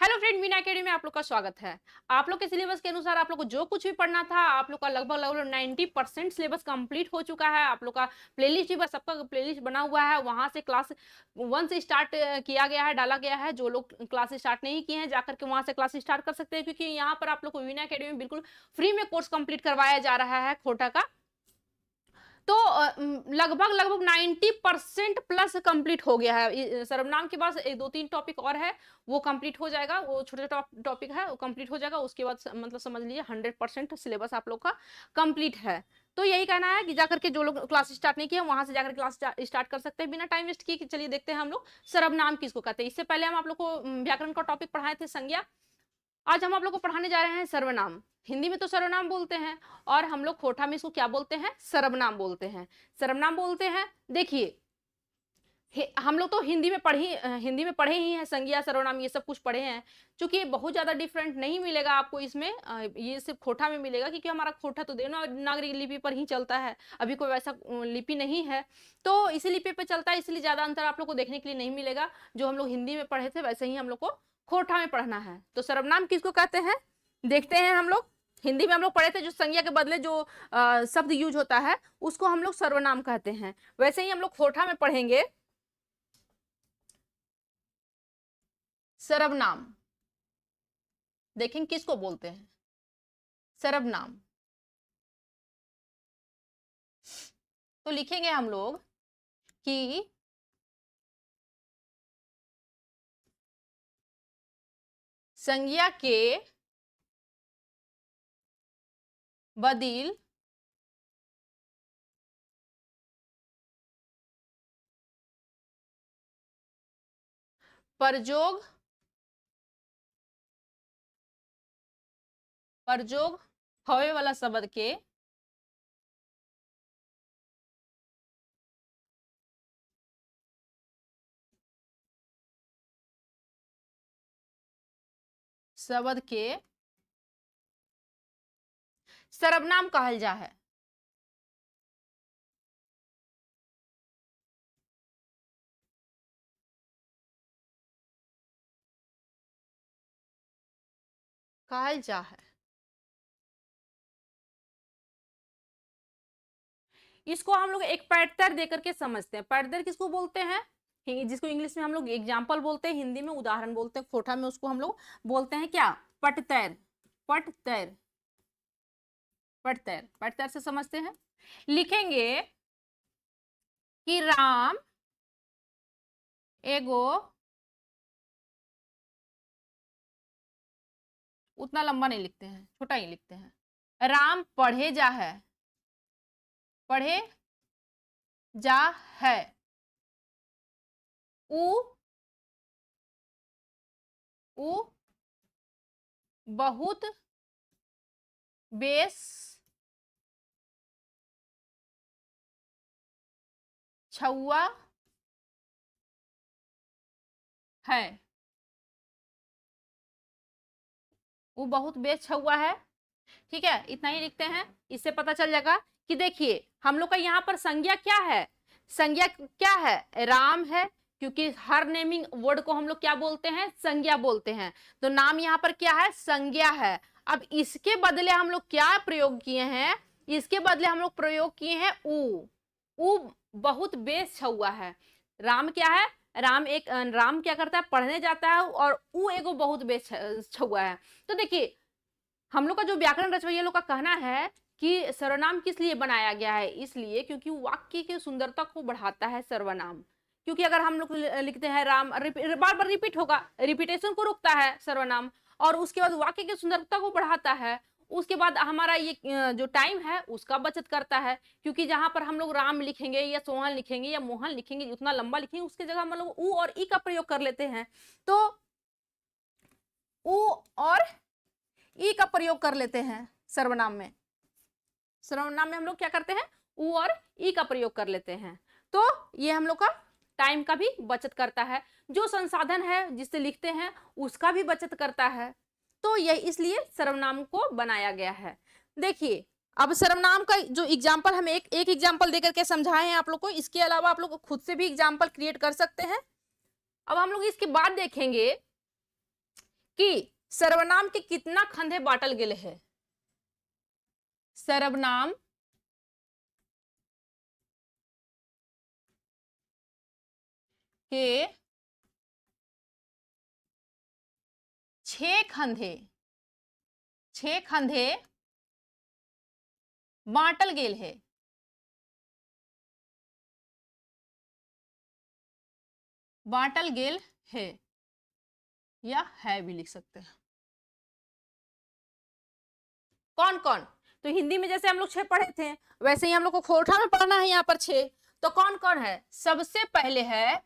Hello friend, Meena academy में आप लोग का स्वागत है। आप लोग के सिलेबस के अनुसार आप लोग को जो कुछ भी पढ़ना था, आप लोग का लगभग 90% सिलेबस कंप्लीट हो चुका है। आप लोग का प्लेलिस्ट भी बस सबका प्लेलिस्ट बना हुआ है। वहां से क्लास 1 से स्टार्ट किया गया है, डाला गया है। जो लोग क्लास स्टार्ट नहीं किए हैं, जाकर के वहां से क्लास स्टार्ट कर सकते हैं, क्योंकि यहाँ पर आप लोग को मीना अकेडमी में बिल्कुल फ्री में कोर्स कंप्लीट करवाया जा रहा है खोटा का। तो लगभग लगभग 90% प्लस कंप्लीट हो गया है। सर्वनाम के पास एक दो तीन टॉपिक और है, वो कंप्लीट हो जाएगा। वो छोटे छोटे टॉपिक है, वो कंप्लीट हो जाएगा। उसके बाद मतलब समझ लीजिए 100% सिलेबस आप लोग का कंप्लीट है। तो यही कहना है कि जाकर के जो लोग क्लास स्टार्ट नहीं किया, वहां से जाकर क्लास स्टार्ट कर सकते हैं बिना टाइम वेस्ट किए। चलिए देखते हैं हम लोग सर्वनाम किसको कहते हैं। इससे पहले हम आप लोग को व्याकरण का टॉपिक पढ़ाए थे, संज्ञा। आज हम आप लोग को पढ़ाने जा रहे हैं सर्वनाम। हिंदी में तो सर्वनाम बोलते हैं, और हम लोग खोटा में इसको क्या बोलते हैं? सर्वनाम बोलते हैं। सर्वनाम बोलते हैं। देखिए, हम लोग तो हिंदी में पढ़े ही हैं, संज्ञा सर्वनाम ये सब कुछ पढ़े हैं। क्योंकि बहुत ज्यादा डिफरेंट नहीं मिलेगा आपको इसमें, ये सिर्फ खोटा में मिलेगा, क्योंकि हमारा खोटा तो देवनागरी लिपि पर ही चलता है। अभी कोई वैसा लिपि नहीं है, तो इसी लिपि पे चलता है, इसलिए ज्यादा अंतर आप लोग को देखने के लिए नहीं मिलेगा। जो हम लोग हिंदी में पढ़े थे वैसे ही हम लोग को खोटा में पढ़ना है। तो सर्वनाम किसको कहते हैं देखते हैं हम लोग। हिंदी में हम लोग पढ़े थे, जो संज्ञा के बदले जो शब्द यूज होता है उसको हम लोग सर्वनाम कहते हैं। वैसे ही हम लोग खोटा में पढ़ेंगे सर्वनाम। देखें किसको बोलते हैं सर्वनाम। तो लिखेंगे हम लोग कि संज्ञा के बदल प्रयोग होवे वाला शब्द के सर्वनाम कहल जा है। कहल जा है। इसको हम लोग एक पैटर्न देकर के समझते हैं। पैटर्न किसको बोलते हैं? जिसको इंग्लिश में हम लोग एग्जाम्पल बोलते हैं, हिंदी में उदाहरण बोलते हैं, खोटा में उसको हम लोग बोलते हैं क्या? पटतैर। पटतैर। पटतैर। पटतैर से समझते हैं। लिखेंगे कि राम एगो, उतना लंबा नहीं लिखते हैं, छोटा ही लिखते हैं। राम पढ़े जा है। पढ़े जा है। उ उ बहुत बेस छुआ है। वो बहुत बेस छुआ है। ठीक है, इतना ही लिखते हैं। इससे पता चल जाएगा कि देखिए हम लोग का यहाँ पर संज्ञा क्या है। संज्ञा क्या है? राम है, क्योंकि हर नेमिंग वर्ड को हम लोग क्या बोलते हैं? संज्ञा बोलते हैं। तो नाम यहाँ पर क्या है? संज्ञा है। अब इसके बदले हम लोग क्या प्रयोग किए हैं? इसके बदले हम लोग प्रयोग किए हैं उ बहुत बेस छुआ है। राम क्या है? राम क्या करता है? पढ़ने जाता है, और उ एगो बहुत बेस छुआ है। तो देखिए, हम लोग का जो व्याकरण रचवैया लोग का कहना है कि सर्वनाम किस लिए बनाया गया है? इसलिए क्योंकि वाक्य की सुंदरता को बढ़ाता है सर्वनाम। क्योंकि अगर हम लोग लिखते हैं राम, बार बार रिपीट होगा, रिपीटेशन को रोकता है सर्वनाम, और उसके बाद वाक्य की सुंदरता को बढ़ाता है। उसके बाद हमारा ये जो टाइम है उसका बचत करता है, क्योंकि जहां पर हम लोग राम लिखेंगे या सोहन लिखेंगे या मोहन लिखेंगे, उतना लंबा लिखेंगे, उसके जगह हम लोग उ और ई का प्रयोग कर लेते हैं। तो उ और ई का प्रयोग कर लेते हैं सर्वनाम में। सर्वनाम में हम लोग क्या करते हैं? उ और ई का प्रयोग कर लेते हैं। तो ये हम लोग का टाइम का भी बचत करता है। जो संसाधन है जिससे लिखते हैं उसका भी बचत करता है। तो यह इसलिए सर्वनाम को बनाया गया है। देखिए, अब सर्वनाम का जो एग्जाम्पल हम एक एग्जाम्पल देकर के समझाए हैं आप लोग को। इसके अलावा आप लोग खुद से भी एग्जाम्पल क्रिएट कर सकते हैं। अब हम लोग इसके बाद देखेंगे कि सर्वनाम के कितना खंधे बांटल गेले है। सर्वनाम के 6 खंधे बांटल गेल है। बांटल गेल है या है भी लिख सकते हैं। कौन कौन? तो हिंदी में जैसे हम लोग 6 पढ़े थे वैसे ही हम लोग को खोरठा में पढ़ना है यहाँ पर 6। तो कौन कौन है? सबसे पहले है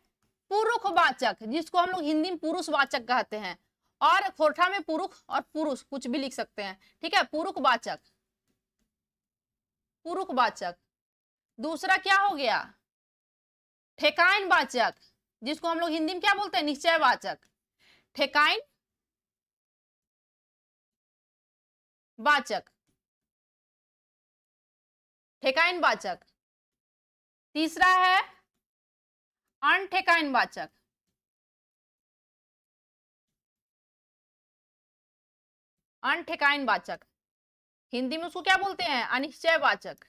पुरुषवाचक, जिसको हम लोग हिंदी में पुरुषवाचक कहते हैं, और खोरठा में पुरुष और पुरुष कुछ भी लिख सकते हैं, ठीक है। पुरुषवाचक, पुरुषवाचक। दूसरा क्या हो गया? ठेकाइन वाचक, जिसको हम लोग हिंदी में क्या बोलते हैं? निश्चयवाचक। ठेकाइन वाचक, ठेकाइन वाचक। तीसरा है अनठेकाइन वाचक, अनठेकाइन वाचक। हिंदी में उसको क्या बोलते हैं? अनिश्चयवाचक,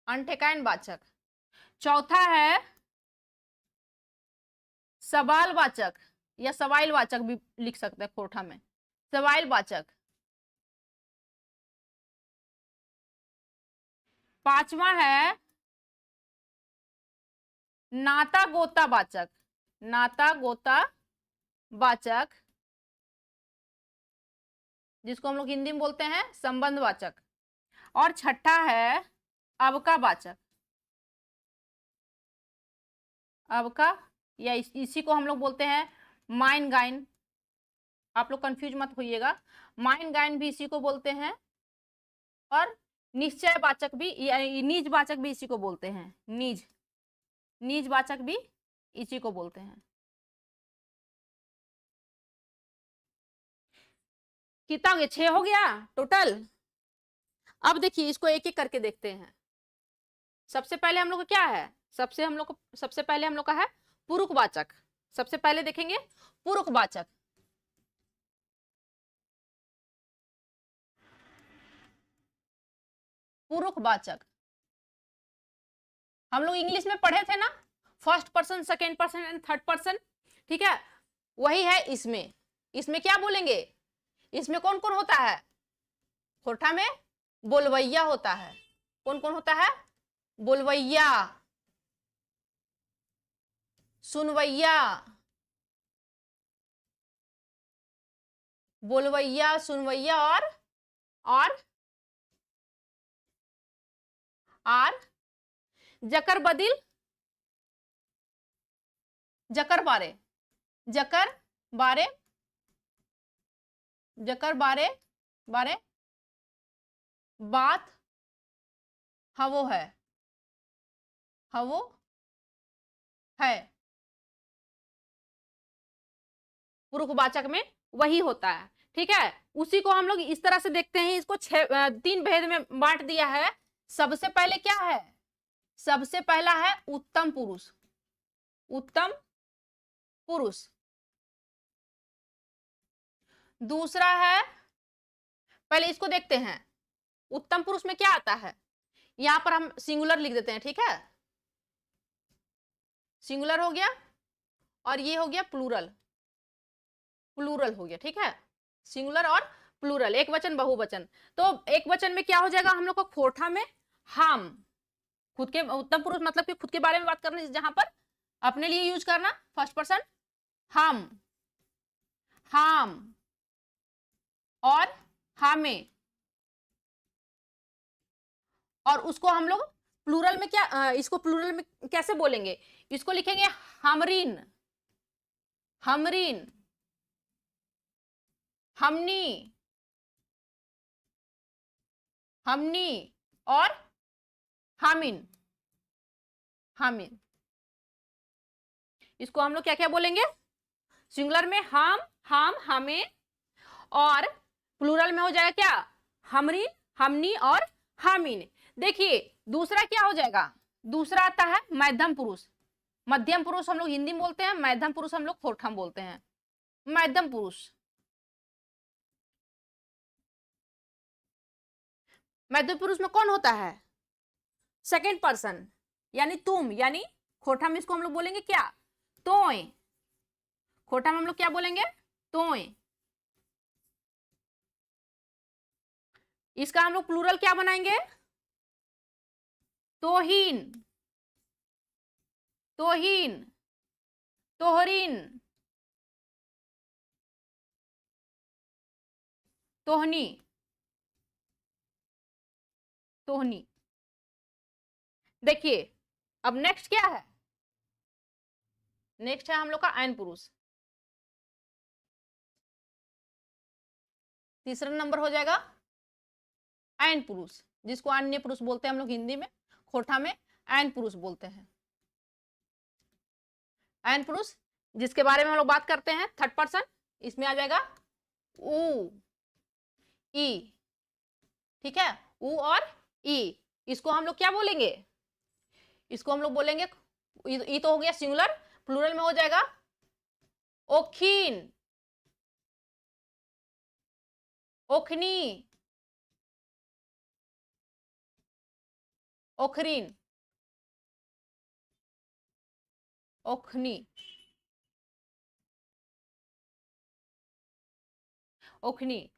अनठेकाइन वाचक। चौथा है सवालवाचक या सवाइलवाचक भी लिख सकते हैं खोरठा में, सवाइलवाचक। पांचवा है नाता गोता वाचक, नाता गोता वाचक, जिसको हम लोग हिंदी में बोलते हैं संबंधवाचक। और छठा है अवकावाचक, अवका या इसी को हम लोग बोलते हैं माइन गाइन। आप लोग कंफ्यूज मत होइएगा, माइन गाइन भी इसी को बोलते हैं, और निश्चयवाचक भी या निजवाचक भी इसी को बोलते हैं। निजवाचक भी इसी को बोलते हैं। कितना हो गया? 6 हो गया टोटल। अब देखिए इसको एक एक करके देखते हैं। सबसे पहले हम लोग का क्या है? सबसे पहले हम लोग का है पुरुषवाचक। सबसे पहले देखेंगे पुरुषवाचक। पुरुषवाचक हम लोग इंग्लिश में पढ़े थे ना, first person, second person and third person, ठीक है। वही है इसमें। इसमें क्या बोलेंगे? इसमें कौन कौन होता है? खोरठा में बोलवैया होता है। कौन कौन होता है? बोलवैया, सुनवैया, बोलवैया, सुनवैया और जकर बदिल, जकर बारे, जकर बारे, जकर बारे बारे बात हवो है, हवो है। पुरुषवाचक में वही होता है, ठीक है। उसी को हम लोग इस तरह से देखते हैं। इसको 3 भेद में बांट दिया है। सबसे पहले क्या है? सबसे पहला है उत्तम पुरुष, उत्तम पुरुष। दूसरा है, पहले इसको देखते हैं, उत्तम पुरुष में क्या आता है? यहां पर हम सिंगुलर लिख देते हैं, ठीक है। सिंगुलर हो गया, और ये हो गया प्लूरल, प्लूरल हो गया, ठीक है। सिंगुलर और प्लूरल, एक वचन बहुवचन। तो एक वचन में क्या हो जाएगा? हम लोग को खोरठा में हम, खुद के, उत्तम पुरुष मतलब कि खुद के बारे में बात करना, जहां पर अपने लिए यूज करना फर्स्ट पर्सन, हम और हमें। और उसको हम लोग प्लूरल में क्या, इसको प्लूरल में कैसे बोलेंगे? इसको लिखेंगे हमरीन, हमरीन, हमनी, हमनी और हामिन, हामिन। इसको हम लोग क्या क्या बोलेंगे? सिंगुलर में हम, हमें, और प्लूरल में हो जाएगा क्या? हमरीन, हमनी और हामिन। देखिए दूसरा क्या हो जाएगा? दूसरा आता है मध्यम पुरुष। मध्यम पुरुष हम लोग हिंदी में बोलते हैं, मध्यम पुरुष हम लोग खोरठा में बोलते हैं। मध्यम पुरुष, मध्यम पुरुष में कौन होता है? सेकेंड पर्सन, यानी तुम, यानी खोटा में इसको हम लोग बोलेंगे क्या? तोय। खोटा में हम लोग क्या बोलेंगे? तोय। इसका हम लोग प्लूरल क्या बनाएंगे? तोहीन, तोहीन, तोहरीन, तोहनी, तोहनी। देखिए अब नेक्स्ट क्या है? नेक्स्ट है हम लोग का ऐन पुरुष। तीसरा नंबर हो जाएगा ऐन पुरुष, जिसको अन्य पुरुष बोलते हैं हम लोग हिंदी में, खोटा में ऐन पुरुष बोलते हैं। ऐन पुरुष जिसके बारे में हम लोग बात करते हैं, थर्ड पर्सन, इसमें आ जाएगा ऊ, ई। ठीक है, ऊ और ई। इसको हम लोग क्या बोलेंगे? इसको हम लोग बोलेंगे, ई तो हो गया सिंगुलर, प्लूरल में हो जाएगा ओखीन, ओखनी, ओखरीन, ओखनी, ओखनी।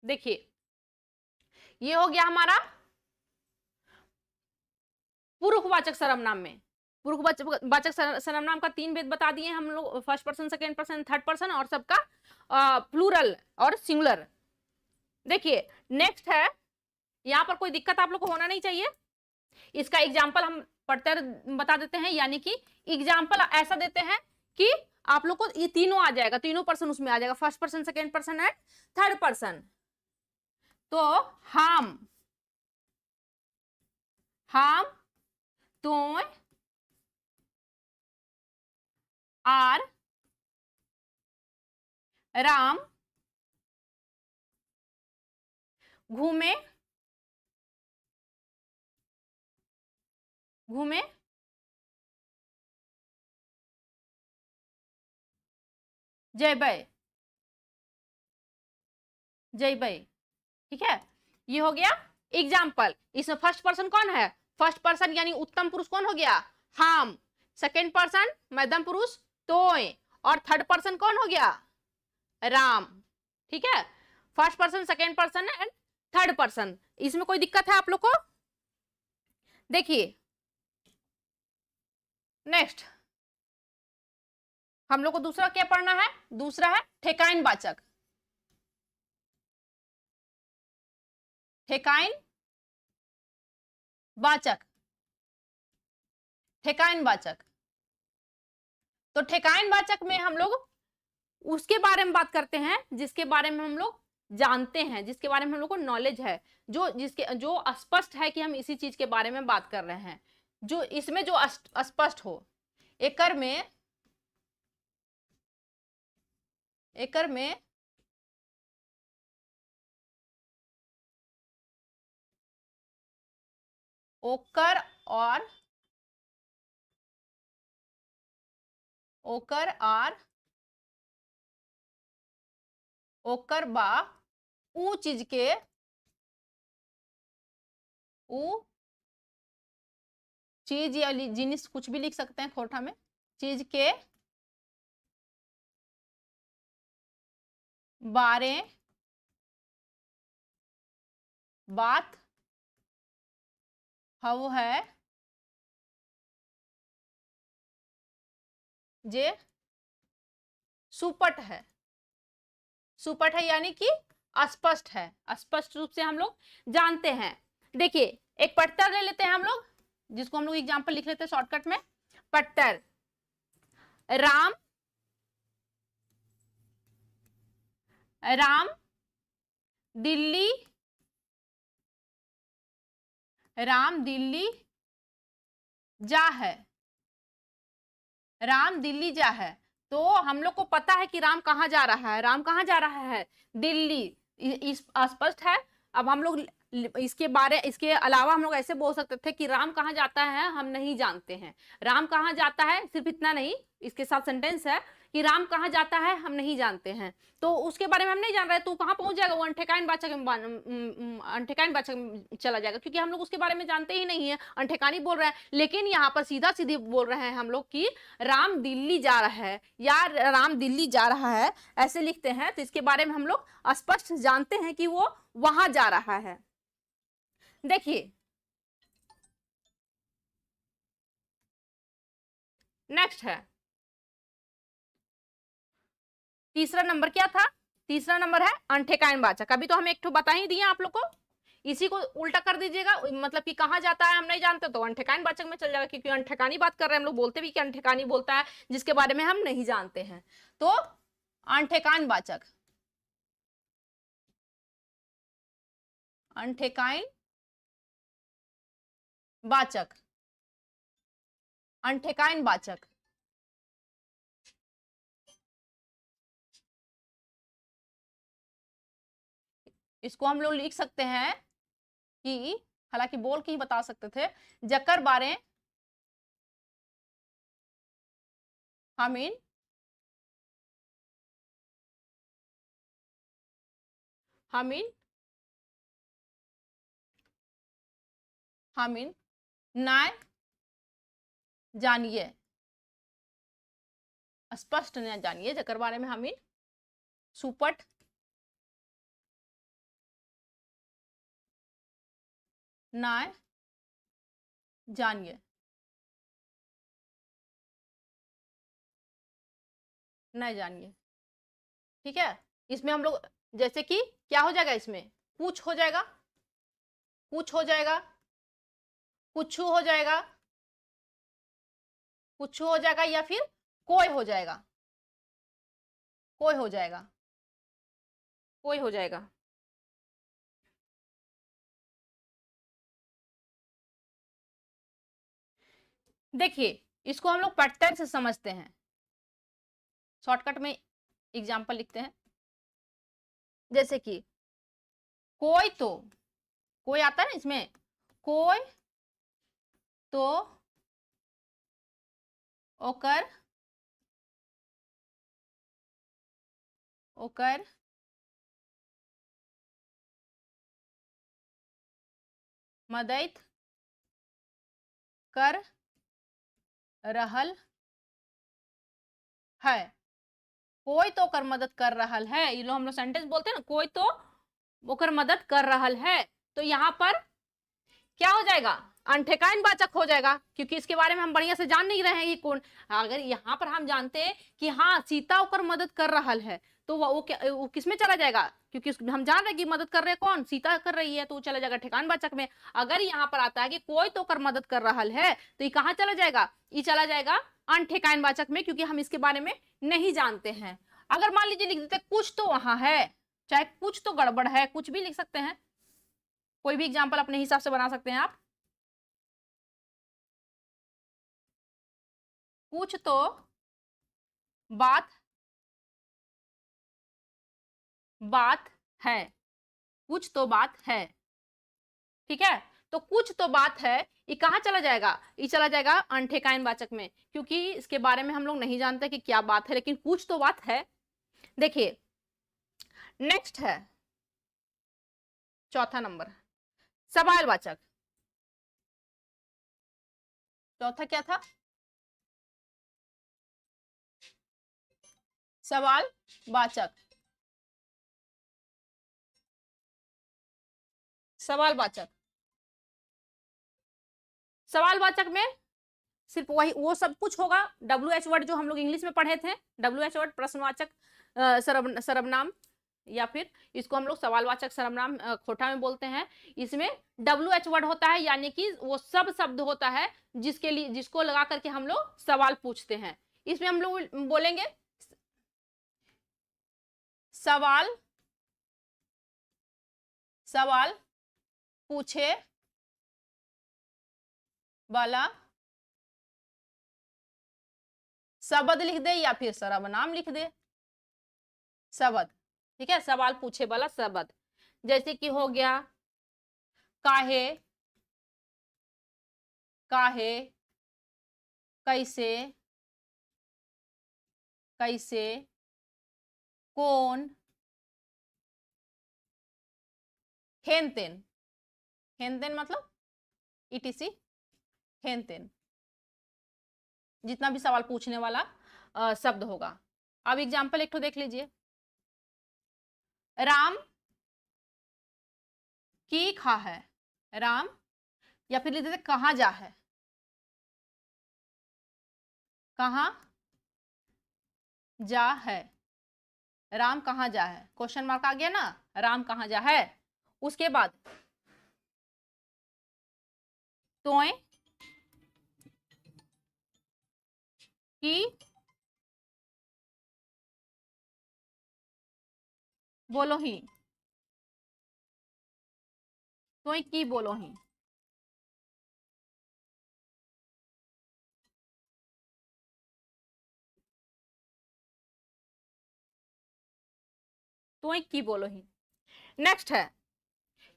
देखिए ये हो गया हमारा पुरुषवाचक सर्वनाम में। पुरुषवाचक सर्वनाम का 3 भेद बता दिए हम लोग, first person, second person, third person, और सबका प्लूरल और सिंगुलर। देखिए नेक्स्ट है, यहां पर कोई दिक्कत आप लोग को होना नहीं चाहिए। इसका एग्जाम्पल हम पढ़ते बता देते हैं, यानी कि एग्जाम्पल ऐसा देते हैं कि आप लोग को ये तीनों आ जाएगा, तीनों पर्सन उसमें आ जाएगा, first person, second person and third person. तो हम, तुम, आर, राम घूमे, घूमे, जयबय, जयबय। ठीक है, ये हो गया एग्जाम्पल। इसमें फर्स्ट पर्सन कौन है? फर्स्ट पर्सन यानी उत्तम पुरुष कौन हो गया? हम। सेकेंड पर्सन मध्यम पुरुष तोय, और थर्ड पर्सन कौन हो गया? राम। ठीक है, first person, second person and third person. इसमें कोई दिक्कत है आप लोग को? देखिए नेक्स्ट हम लोग को दूसरा क्या पढ़ना है? दूसरा है ठेकाइन वाचक। ठेकाइन वाचक, ठेकाइन वाचक। तो ठेकाइन वाचक में हम लोग उसके बारे में बात करते हैं जिसके बारे में हम लोग जानते हैं, जिसके बारे में हम लोग को नॉलेज है, जो स्पष्ट है कि हम इसी चीज के बारे में बात कर रहे हैं, जो इसमें जो स्पष्ट हो। एकर में ओकर और ओकर बा ऊ चीज के, ऊ चीज या जिनिस कुछ भी लिख सकते हैं खोटा में, चीज के बारे बात हव है जे सुपट है। सुपट है यानी कि अस्पष्ट है, स्पष्ट रूप से हम लोग जानते हैं। देखिए एक पट्टर ले लेते हैं हम लोग, जिसको हम लोग एग्जाम्पल लिख लेते हैं शॉर्टकट में। पट्टर, राम, राम दिल्ली, राम दिल्ली जा है, राम दिल्ली जा है। तो हम लोग को पता है कि राम कहाँ जा रहा है, राम कहाँ जा रहा है? दिल्ली। इस स्पष्ट है। अब हम लोग इसके अलावा हम लोग ऐसे बोल सकते थे कि राम कहाँ जाता है हम नहीं जानते हैं, राम कहाँ जाता है, सिर्फ इतना नहीं, इसके साथ सेंटेंस है कि राम कहाँ जाता है हम नहीं जानते हैं, तो उसके बारे में हम नहीं जान रहे, तो कहाँ पहुंच जाएगा, वो अनठेकाइन वाचक में अनठेकाइन वाचक में चला जाएगा, क्योंकि हम लोग उसके बारे में जानते ही नहीं है, अनठेकानी बोल रहे हैं। लेकिन यहाँ पर सीधा सीधी बोल रहे हैं हम लोग कि राम दिल्ली जा रहा है या राम दिल्ली जा रहा है, ऐसे लिखते हैं, तो इसके बारे में हम लोग स्पष्ट जानते हैं कि वो वहां जा रहा है। देखिए नेक्स्ट है तीसरा नंबर, क्या था, तीसरा नंबर है अनठेकाइन वाचक। अभी तो हम एक ठो बता ही दिए आप लोग को, इसी को उल्टा कर दीजिएगा, मतलब कि कहाँ जाता है हम नहीं जानते तो अनठेकाइन वाचक में चल जाएगा, क्योंकि अनठेकानी बात कर रहे हैं हम लोग, बोलते भी कि अनठेकानी बोलता है जिसके बारे में हम नहीं जानते हैं, तो अनठेकाइन वाचक, अनठेकाइन वाचक, अनठेकाइन वाचक। इसको हम लोग लिख सकते हैं कि, हालांकि बोल के ही बता सकते थे, जकर बारे हमीन हमीन हमीन नाय जानिए, स्पष्ट न जानिए, जकर बारे में हमीन सुपट नाय जानिए, नहीं जानिए। ठीक है, इसमें हम लोग जैसे कि क्या हो जाएगा, इसमें पूछ हो जाएगा, कुछ हो जाएगा, कुछ हो जाएगा, कुछ हो जाएगा, या फिर कोई हो जाएगा, कोई हो जाएगा, कोई हो जाएगा। देखिए इसको हम लोग पैटर्न से समझते हैं, शॉर्टकट में एग्जांपल लिखते हैं, जैसे कि कोई तो, कोई आता है ना इसमें, कोई तो ओकर ओकर मदद कर रहल है, कोई तो ओकर मदद कर रहल है, ये लो हम लोग सेंटेंस बोलते हैं ना, कोई तो ओकर मदद कर रहल है, तो यहाँ पर क्या हो जाएगा, अनठेकाइन वाचक हो जाएगा, क्योंकि इसके बारे में हम बढ़िया से जान नहीं रहे हैं कि कौन। अगर यहाँ पर हम जानते हैं कि हाँ सीता ओकर मदद कर रहल है, तो वो किस में चला जाएगा, क्योंकि हम जान रहे हैं कि मदद कर रहे कौन, सीता कर रही है, तो वो चला जाएगा ठेकान वाचक में। अगर यहाँ पर आता है कि कोई तो ओकर मदद कर रहल है, तो ये कहाँ चला जाएगा, ये चला जाएगा अनठेकाइन वाचक में, क्योंकि हम इसके बारे में नहीं जानते हैं। अगर मान लीजिए लिख देते कुछ तो वहां है, चाहे कुछ तो गड़बड़ है, कुछ भी लिख सकते हैं, कोई भी एग्जाम्पल अपने हिसाब से बना सकते हैं आप, कुछ तो बात बात है, कुछ तो बात है। ठीक है, तो कुछ तो बात है, ये कहाँ चला जाएगा, ये चला जाएगा अनठेकाइन वाचक में, क्योंकि इसके बारे में हम लोग नहीं जानते कि क्या बात है, लेकिन कुछ तो बात है। देखिए नेक्स्ट है चौथा नंबर, सवाल वाचक। चौथा क्या था, सवाल वाचक, सवाल वाचक, सवाल वाचक में सिर्फ वही वो सब कुछ होगा, WH वर्ड जो हम लोग इंग्लिश में पढ़े थे, WH वर्ड प्रश्नवाचक सर्वनाम, या फिर इसको हम लोग सवालवाचक सर्वनाम खोटा में बोलते हैं। इसमें WH वर्ड होता है, यानी कि वो सब शब्द होता है जिसके लिए, जिसको लगा करके हम लोग सवाल पूछते हैं। इसमें हम लोग बोलेंगे सवाल, सवाल पूछे वाला शब्द लिख दे या फिर सर्वनाम लिख दे, शब्द। ठीक है, सवाल पूछे वाला शब्द, जैसे कि हो गया काहे, काहे, कैसे, कैसे, कौन, हेन तेन। हेन तेन मतलब ईटीसी, हेन तेन, जितना भी सवाल पूछने वाला शब्द होगा। अब एग्जाम्पल एक तो देख लीजिए, राम की खा है, राम, या फिर लिख देते कहाँ जा है, कहाँ जा है, राम कहाँ जा है, क्वेश्चन मार्क आ गया ना, राम कहाँ जा है। उसके बाद तोय की बोलो ही, तोय की बोलो ही, तोय की बोलो ही। नेक्स्ट है,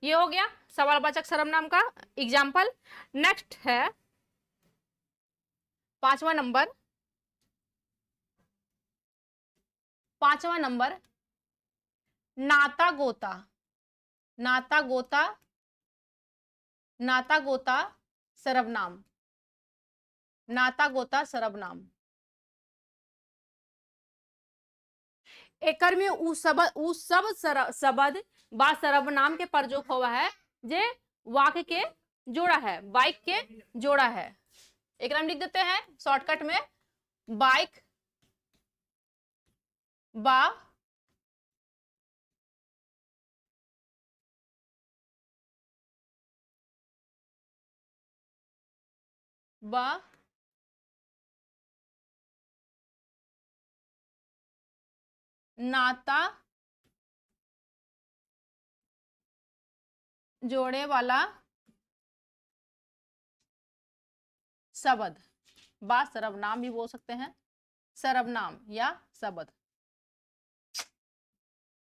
ये हो गया सवालवाचक सर्वनाम का एग्जाम्पल। नेक्स्ट है 5वां नंबर, 5वां नंबर नाता गोता, नाता गोता, नाता गोता सर्वनाम, नाता गोता सर्वनाम। एकर में उ सब शब्द बा सर्वनाम के प्रयोग हुआ है जे वाक्य के जोड़ा है, बाइक के जोड़ा है। एक नाम लिख देते हैं शॉर्टकट में, बाइक, बा, बा, नाता जोड़े वाला शब्द, बा सर्वनाम भी बोल सकते हैं, सर्वनाम या शब्द।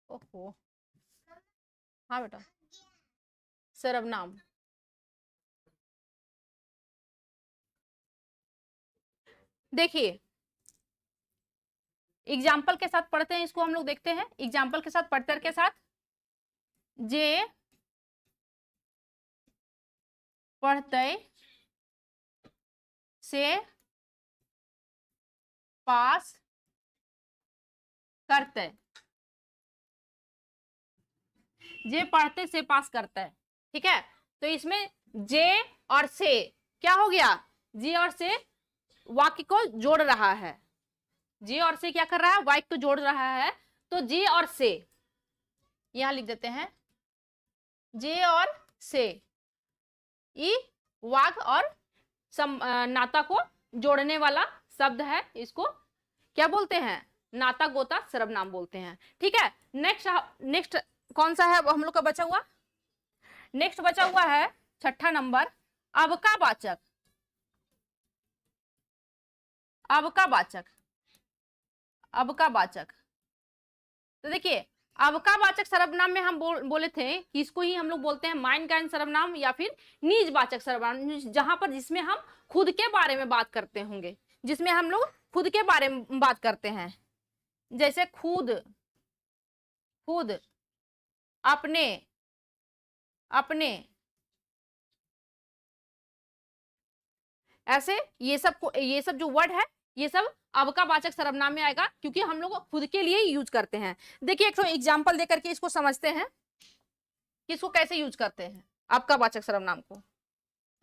ओहो, हाँ बेटा, सर्वनाम। देखिए एग्जाम्पल के साथ पढ़ते हैं इसको, हम लोग देखते हैं एग्जाम्पल के साथ पढ़ते के साथ। जे पढ़ते से पास करते, जे पढ़ते से पास करते है, ठीक है। तो इसमें जे और से क्या हो गया, जे और से वाक्य को जोड़ रहा है, जे और से क्या कर रहा है, वाक्य को जोड़ रहा है। तो जे और से यहां लिख देते हैं, जे और से ई वाक्य और नाता को जोड़ने वाला शब्द है, इसको क्या बोलते हैं, नाता गोता सर्वनाम बोलते हैं, ठीक है। नेक्स्ट नेक्स्ट कौन सा है वो हम लोग का बचा हुआ, नेक्स्ट बचा हुआ है 6ठा नंबर, अबका वाचक, अबका वाचक, अबका वाचक। तो देखिए अबका वाचक सर्वनाम में हम बोले थे कि इसको ही हम लोग बोलते हैं माइन काइन सर्वनाम या फिर निज वाचक सर्वनाम, जहां पर जिसमें हम खुद के बारे में बात करते होंगे, जिसमें हम लोग खुद के बारे में बात करते हैं, जैसे खुद, खुद, अपने, अपने, ऐसे ये सब जो वर्ड है ये सब अबका वाचक सर्वनाम में आएगा, क्योंकि हम लोग खुद के लिए यूज करते हैं। देखिए एक तो एग्जाम्पल देकर के इसको समझते हैं कि इसको कैसे यूज करते हैं, अबका वाचक सर्वनाम को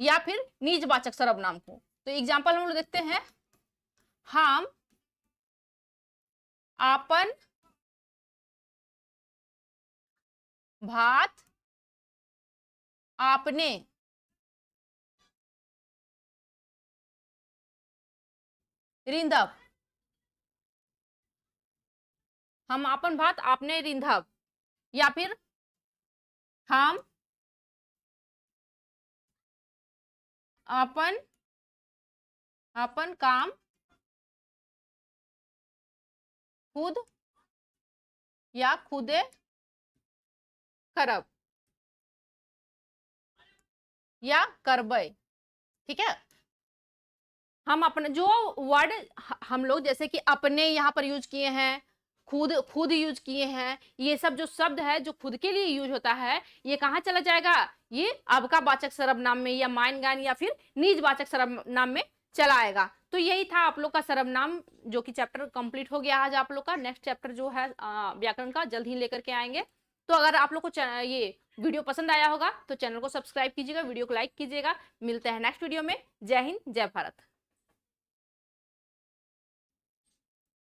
या फिर निज वाचक सर्वनाम को। तो एग्जाम्पल हम लोग देखते हैं, हम आपन भात आपने, रिंधब, हम आपन भात आपने रिंधब, या फिर हम अपन अपन काम खुद या खुदे करब या करबै, ठीक है। हम अपने जो वर्ड हम लोग जैसे कि अपने यहाँ पर यूज किए हैं, खुद खुद यूज किए हैं, ये सब जो शब्द है जो खुद के लिए यूज होता है, ये कहाँ चला जाएगा? ये अबका वाचक सर्वनाम में या माइनगान या फिर निजवाचक सर्वनाम में चला आएगा। तो यही था आप लोग का सर्वनाम, जो कि चैप्टर कंप्लीट हो गया आज आप लोग का। नेक्स्ट चैप्टर जो है व्याकरण का, जल्द ही लेकर के आएंगे। तो अगर आप लोग को ये वीडियो पसंद आया होगा तो चैनल को सब्सक्राइब कीजिएगा, वीडियो को लाइक कीजिएगा। मिलते हैं नेक्स्ट वीडियो में। जय हिंद, जय भारत।